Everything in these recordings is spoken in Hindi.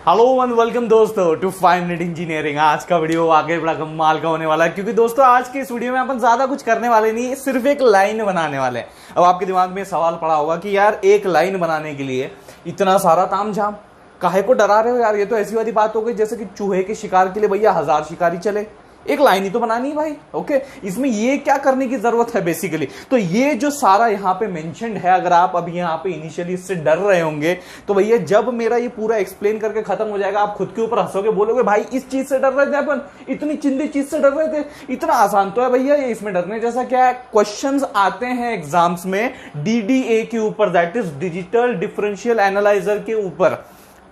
हेलो एंड वेलकम दोस्तों टू 5 मिनट इंजीनियरिंग। आज का वीडियो आगे बड़ा कमाल का होने वाला है, क्योंकि दोस्तों आज के इस वीडियो में अपन ज्यादा कुछ करने वाले नहीं, सिर्फ एक लाइन बनाने वाले हैं। अब आपके दिमाग में सवाल पड़ा होगा कि यार एक लाइन बनाने के लिए इतना सारा तामझाम काहे को डरा रहे हो यार, ये तो ऐसी वाली बात हो गई जैसे कि चूहे के शिकार के लिए भैया 1000 शिकारी चले, एक लाइन ही तो बनानी है भाई। ओके, इसमें ये क्या करने की जरूरत है बेसिकली। तो ये जो सारा यहाँ पे मेंशन्ड है, अगर आप अभी यहाँ पे इनिशियली इससे डर रहे होंगे तो भैया जब मेरा ये पूरा एक्सप्लेन करके खत्म हो जाएगा आप खुद के ऊपर हंसोगे, बोलोगे भाई इस चीज से डर रहे थे अपन, इतनी चिंदी चीज से डर रहे थे, इतना आसान तो है भैया ये, इसमें डरने जैसा क्या है। क्वेश्चंस आते हैं एग्जाम्स में डीडीए के ऊपर, that is digital differential analyser के ऊपर,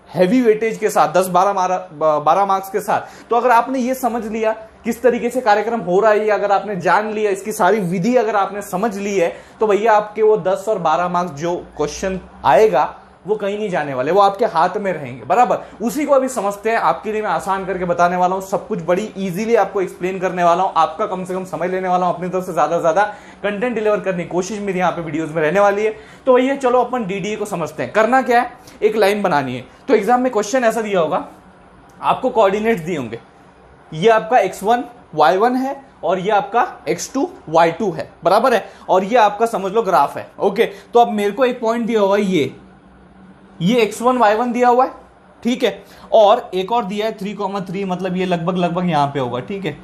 हैवी वेटेज के साथ 10-12 मार्क्स के साथ। तो अगर आपने ये समझ लिया किस तरीके से कार्यक्रम हो रहा है, अगर आपने जान लिया, इसकी सारी विधि अगर आपने समझ ली है, तो भैया आपके वो 10 और 12 मार्क्स जो क्वेश्चन आएगा वो कहीं नहीं जाने वाले, वो आपके हाथ में रहेंगे। बराबर उसी को अभी समझते हैं, आपके लिए मैं आसान करके बताने वाला हूं, सब कुछ बड़ी इजीली आपको एक्सप्लेन करने वाला हूं, आपका कम से कम समय लेने वाला हूं, अपनी तरफ से ज्यादा कंटेंट डिलीवर करने की कोशिश मेरी यहाँ पे वीडियोस में रहने वाली है। तो भैया चलो अपन डीडीए को समझते हैं। करना क्या है, एक लाइन बनानी है। तो एग्जाम में क्वेश्चन ऐसा दिया होगा, आपको कोऑर्डिनेट्स दिए होंगे, ये आपका x1 y1 है और ये आपका x2 y2 है, बराबर है, और ये आपका समझ लो ग्राफ है। ओके, तो अब मेरे को एक पॉइंट दिया हुआ है, ये x1 y1 दिया हुआ है, ठीक है, और एक और दिया है 3,3, मतलब ये लगभग यहां पे होगा, ठीक है,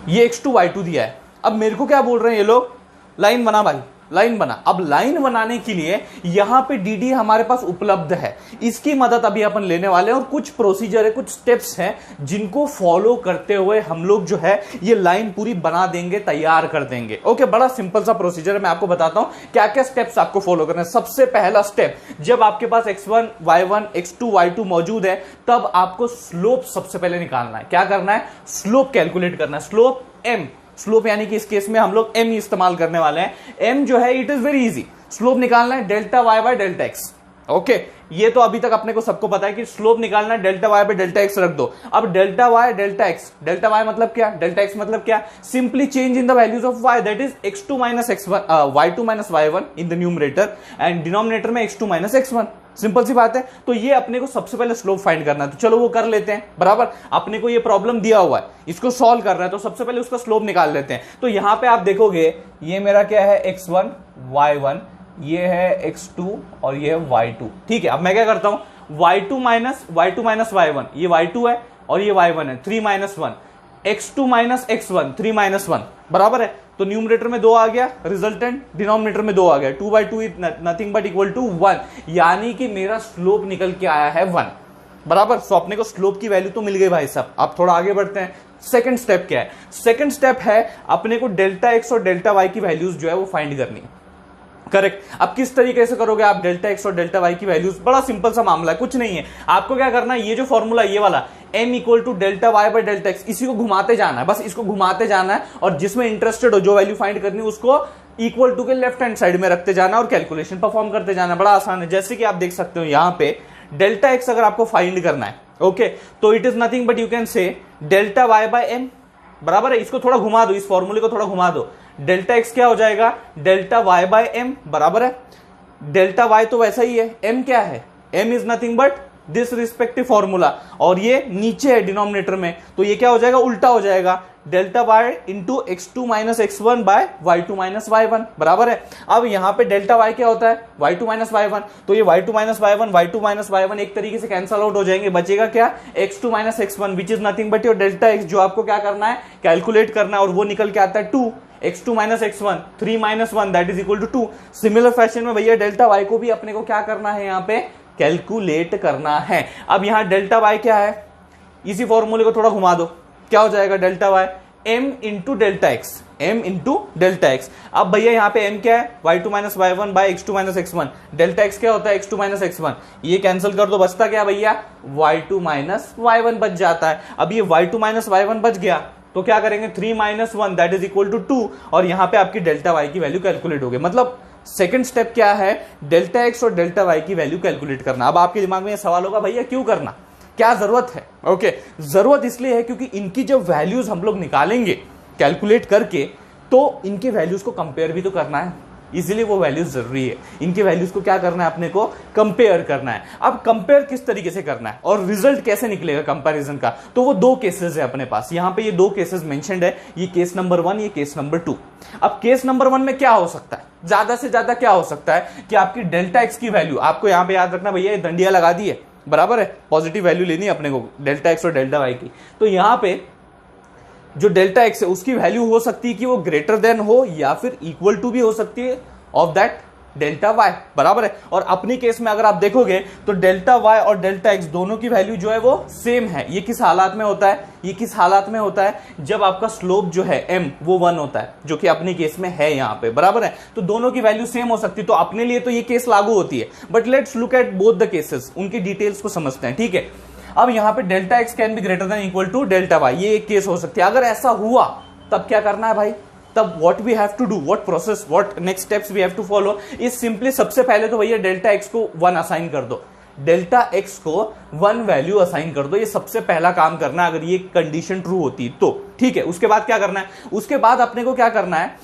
ये x2 y2 दिया है। अब मेरे को क्या बोल रहे हैं ये लोग, लाइन बना भाई, लाइन बना। अब लाइन बनाने के लिए यहां पे डीडी हमारे पास उपलब्ध है, इसकी मदद अभी अपन लेने वाले हैं, और कुछ प्रोसीजर है, कुछ स्टेप्स हैं जिनको फॉलो करते हुए हम लोग जो है ये लाइन पूरी बना देंगे, तैयार कर देंगे। ओके, बड़ा सिंपल सा प्रोसीजर है, मैं आपको बताता हूं क्या क्या स्टेप्स आपको फॉलो करना है। सबसे पहला स्टेप, जब आपके पास x1 y1 x2 y2 मौजूद है तब आपको स्लोप सबसे पहले निकालना है। क्या करना है, स्लोप कैलकुलेट करना है, स्लोप m, स्लोप यानी कि इस केस में हम लोग m ही इस्तेमाल करने वाले हैं। m जो है it is very easy, slope निकालना है delta y by delta x। Okay, ये तो अभी तक अपने को सबको पता है कि स्लोप निकालना है delta y by delta x रख दो। अब delta y delta x, delta y मतलब क्या, डेल्टा x मतलब क्या, simply change in the values of y, that is x2 minus x1 y2 minus y1 in the numerator and denominator में x2 माइनस x1। सिंपल सी बात है। तो ये अपने को सबसे पहले स्लोप फाइंड करना है, तो चलो वो कर लेते हैं। बराबर, अपने को ये प्रॉब्लम दिया हुआ है, इसको सॉल्व कर रहा है, तो सबसे पहले उसका स्लोप निकाल लेते हैं। तो यहां पे आप देखोगे ये मेरा क्या है, x1 y1, ये है x2 और ये है y2, ठीक है। अब मैं क्या करता हूं, y2 माइनस y1, ये y2 है और ये y1 है, 3 minus 1, x2 minus x1, 3 minus 1, बराबर है। तो न्यूमरेटर में 2 आ गया, रिजल्टेंट डिनोमिनेटर में 2 आ गया, 2/2 is nothing but equal to 1, यानी कि मेरा स्लोप निकल के आया है 1। बराबर, सो अपने को स्लोप की वैल्यू तो मिल गई भाई साहब। अब थोड़ा आगे बढ़ते हैं, सेकंड स्टेप क्या है, सेकंड स्टेप है अपने को डेल्टा x और डेल्टा y की वैल्यूज जो है वो फाइंड करनी है। करेक्ट, अब किस तरीके से करोगे आप डेल्टा x और डेल्टा y की वैल्यूज, बड़ा सिंपल सा मामला है, कुछ नहीं है। आपको क्या करना है, ये जो फॉर्मूला ये वाला m equal to delta y by delta x, इसी को घुमाते जाना है, बस इसको घुमाते जाना है, और जिसमें इंटरेस्टेड हो, जो वैल्यू फाइंड करनी है उसको इक्वल टू के लेफ्ट हैंड साइड में रखते जाना और कैलकुलेशन परफॉर्म करते जाना। बड़ा आसान है, जैसे कि आप देख सकते हो यहां पे डेल्टा x अगर आपको फाइंड करना है, ओके, तो it is nothing but you can say delta y by m, बराबर है। इसको थोड़ा घुमा दो, इस फॉर्मूले को थोड़ा घुमा दो, डेल्टा x क्या हो जाएगा, डेल्टा y बाय m, बराबर है। डेल्टा y तो वैसा ही है, m क्या है, m is nothing but this respective formula, और ये नीचे है डिनोमिनेटर में, तो ये क्या हो जाएगा, उल्टा हो जाएगा, delta y into x2 minus x1 by y2 minus y1, बराबर है। अब यहां पे डेल्टा y क्या होता है, y2 माइनस y1, तो ये y2 minus y1 y2 minus y1 एक तरीके से कैंसल आउट हो जाएंगे, बचेगा क्या, x2 minus x1 which is nothing but your delta x, जो आपको क्या करना है, कैलकुलेट करना है, और वो निकल के आता है 2, x2 minus x1, 3 minus 1 that is equal to 2। Similar fashion में भैया डेल्टा y को भी अपने को क्या करना है, यहाँ पे कैलकुलेट करना है। अब यहां डेल्टा y क्या है, इसी फॉर्मूले को थोड़ा घुमा दो, क्या हो जाएगा, delta y m into delta x, m into delta x। अब भैया यहाँ पे m क्या है, y2 minus y1 by x2 minus x1, delta x क्या होता है, x2 माइनस x1, ये कैंसिल कर दो, बचता क्या भैया, y2 माइनस y1 बच जाता है। अब ये y2 माइनस y1 बच गया, तो क्या करेंगे, 3 minus 1 that is equal to 2, और यहाँ पे आपकी डेल्टा y की वैल्यू कैलकुलेट हो गई। मतलब सेकंड स्टेप क्या है, डेल्टा x और डेल्टा y की वैल्यू कैलकुलेट करना। अब आपके दिमाग में ये सवाल होगा, भैया क्यों करना, क्या जरूरत है। ओके, जरूरत इसलिए है क्योंकि इनकी जब वैल्यूज हम लोग निकालेंगे कैलकुलेट करके, तो इनके वैल्यूज को कंपेयर भी तो करना है। इसीलिए वो वैल्यूज जरूरी है। इनके वैल्यूज को क्या करना है, अपने को कंपेयर करना है। अब कंपेयर किस तरीके से करना है और रिजल्ट कैसे निकलेगा कंपैरिजन का, तो वो दो केसेस है अपने पास। यहां पे ये दो केसेस मेंशन्ड है, ये केस नंबर 1, ये केस नंबर 2। अब केस नंबर 1 में क्या हो सकता है, ज्यादा से ज्यादा क्या हो सकता है कि आपकी डेल्टा एक्स की वैल्यू, आपको यहां पे याद रखना भैया, ये दंडिया लगा दी है, बराबर है, पॉजिटिव वैल्यू लेनी है अपने को डेल्टा एक्स और डेल्टा वाई की। तो यहां पे जो डेल्टा एक्स है उसकी वैल्यू हो सकती है कि वो ग्रेटर देन हो या फिर इक्वल टू भी हो सकती है ऑफ दैट डेल्टा वाई, बराबर है। और अपनी केस में अगर आप देखोगे तो डेल्टा वाई और डेल्टा एक्स दोनों की वैल्यू जो है वो सेम है। ये किस हालात में होता है, ये किस हालात में होता है, जब आपका स्लोप जो है m वो 1 होता है, जो कि अपनी केस में है यहां पे, बराबर है। तो दोनों की वैल्यू सेम हो सकती है, तो अपने लिए तो ये केस लागू होती है। But let's look at both the cases, उनकी डिटेल्स को समझते हैं, ठीक है। अब यहां पे delta x can be greater than equal to delta y, ये एक केस हो सकती है। अगर ऐसा हुआ तब क्या करना है भाई, तब what we have to do, what process, what next steps we have to follow is simply, सबसे पहले तो भैया डेल्टा एक्स को 1 असाइन कर दो, डेल्टा एक्स को 1 वैल्यू असाइन कर दो। ये सबसे पहला काम करना है अगर ये कंडीशन ट्रू होती तो, ठीक है। उसके बाद क्या करना है, उसके बाद अपने को क्या करना है,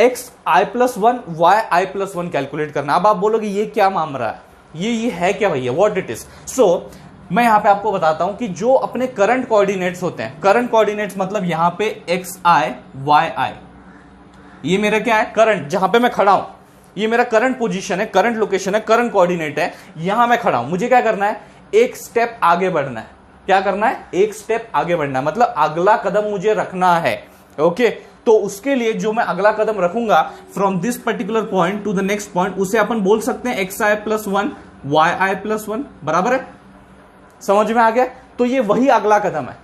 एक्स आई प्लस 1 वाई आई प्लस 1 कैलकुलेट करना। अब आप बोलोगे ये क्या माम रहा है, ये है क्या भैया, व्हाट इट इज। सो मैं यहां पे आपको बताता हूं कि जो अपने करंट कोऑर्डिनेट्स होते हैं, करंट कोऑर्डिनेट्स मतलब यहां पे एक्स आई वाई आई, ये मेरा क्या है करंट, जहां पे मैं खड़ा हूं, ये मेरा करंट पोजीशन है, करंट लोकेशन है, करंट कोऑर्डिनेट है, यहां मैं खड़ा हूं। मुझे क्या करना है, एक स्टेप आगे बढ़ना है। क्या करना है, एक स्टेप आगे बढ़ना है, मतलब अगला कदम मुझे रखना है, ओके। तो उसके लिए जो मैं अगला कदम रखूंगा from this particular point two the next point, उसे अपन बोल सकते हैं एक्स आई प्लस 1 वाई आई प्लस 1, बराबर है, समझ में आ गया। तो ये वही अगला कदम है,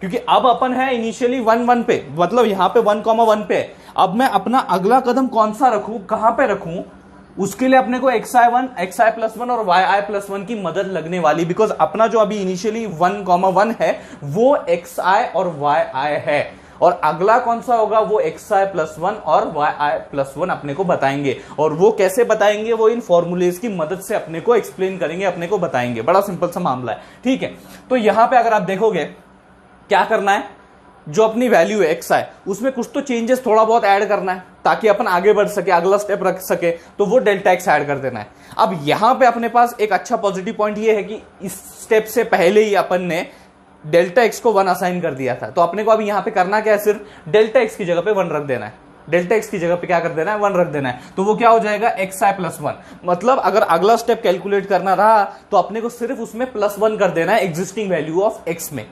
क्योंकि अब अपन है इनिशियली 1 1 पे, मतलब यहां पे 1,1 पे है। अब मैं अपना अगला कदम कौन सा रखूं, कहां पे रखूं, उसके लिए अपने को एक्स आई प्लस 1 और वाई आई प्लस 1 की मदद लगने वाली, बिकॉज अपना जो अभी इनिशियली 1,1 है वो एक्स आई और वाई आई है, और अगला कौन सा होगा वो एक्स आई प्लस 1 और वाई आई प्लस 1 अपने को बताएंगे। और वो कैसे बताएंगे, वो इन फॉर्मूलेज की मदद से अपने को एक्सप्लेन करेंगे, अपने को बताएंगे। बड़ा सिंपल सा मामला है, ठीक है। तो यहां पे अगर आप देखोगे क्या करना है, जो अपनी वैल्यू है एक्स आई, उसमें कुछ तो चेंजेस थोड़ा बहुत ऐड करना है ताकि अपन आगे बढ़ सके, अगला स्टेप रख सके, तो वो डेल्टा एक्स ऐड कर देना है। अब यहां पे अपने पास एक अच्छा पॉजिटिव पॉइंट ये है कि इस स्टेप से पहले ही अपन ने डेल्टा एक्स को 1 असाइन कर दिया था, तो अपने को अभी यहां पे करना क्या है, सिर्फ डेल्टा एक्स की जगह पे 1 रख देना है। डेल्टा एक्स की जगह पे क्या कर देना है, 1 रख देना है। तो वो क्या हो जाएगा, एक्स आई प्लस 1। मतलब अगर अगला स्टेप कैलकुलेट करना रहा तो अपने को सिर्फ उसमें +1 कर देना है एग्जिस्टिंग वैल्यू ऑफ एक्स में।